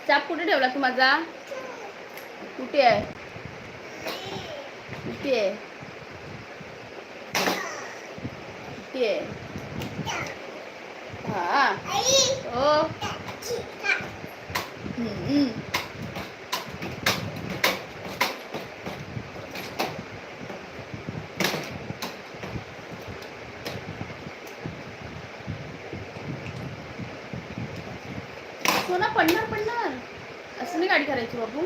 चाप कुठे ठेवला तू माझा? कुठे आहे? कुठे आहे? कुठे आहे? हा हो. सोना पडणार पडणार. असं नाही गाडी करायची बाबू.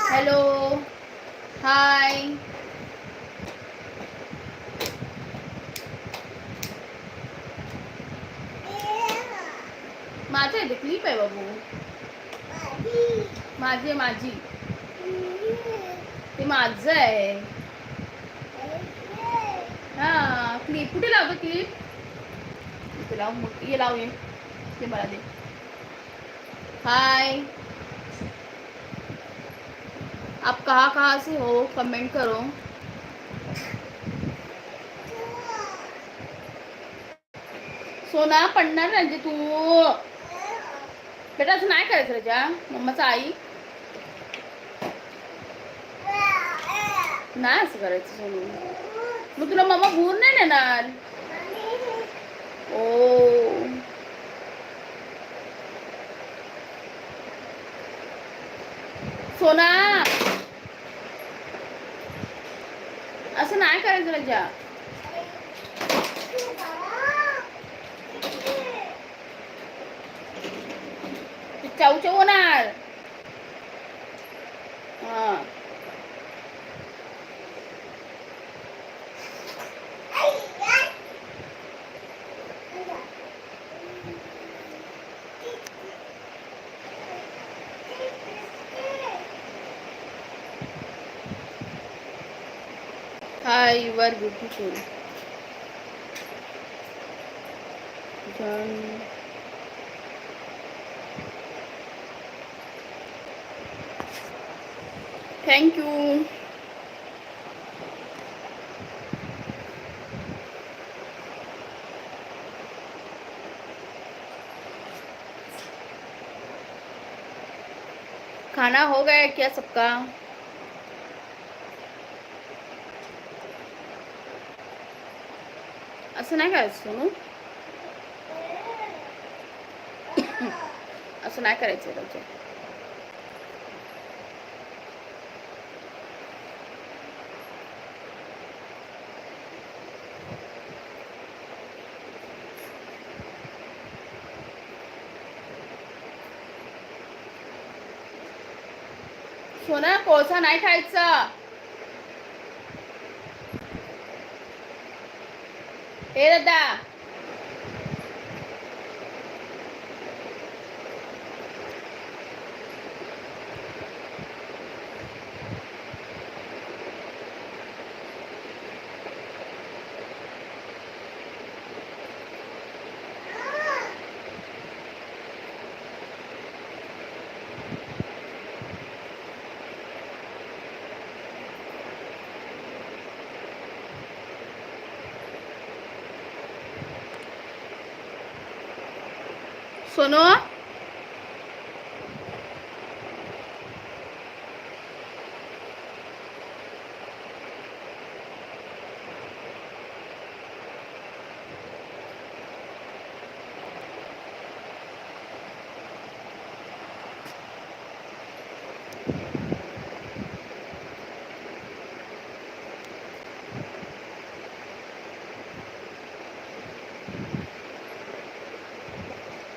Hello hi. माझं आहे ते क्लिप आहे बाबू. माझी आहे माझी. ते माझं आहे. हा क्लिप कुठे लावतो क्लिप? इथे लाव मोठी. ये लाव ये. ते मला दे. हाय आप कहाँ से हो कमेंट करो. सोना पडणार म्हणजे तू बेटा असं नाही करायचं राजा. मम्माचा आई नाही असं करायचं सोनू. मग तुला मम्मा भूर नाही देणार. ओ सोना असं नाही करायचं राजा. चाऊ चाऊ होणार. हा hi you are beautiful. Thank you. खाना हो गया क्या सबका? असं नाही करायचं सोनू. असं नाही करायचं राजा. सोना कोळसा नाही खायचा. हे दादा सोनू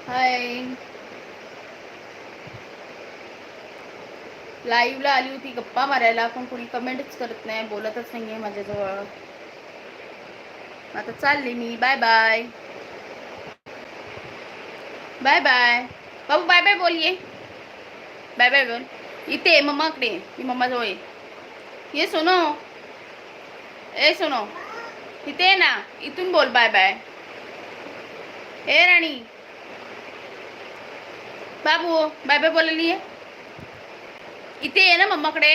हाय. लाईव्हला आली होती गप्पा मारायला पण कोणी कमेंटच करत नाही. बोलतच नाहीये माझ्याजवळ. आता चालले मी. Bye bye. बाय बाय बाबू. बाय बाय बोलिये. बाय बाय बोल. इथे मम्माकडे. मी मम्माजवळ ये. ये सोनो. ए सोनो इथे ये ना. इथून बोल बाय बाय. ए राणी बाबू बाय बाय बोलली. इथे ये ना मम्माकडे.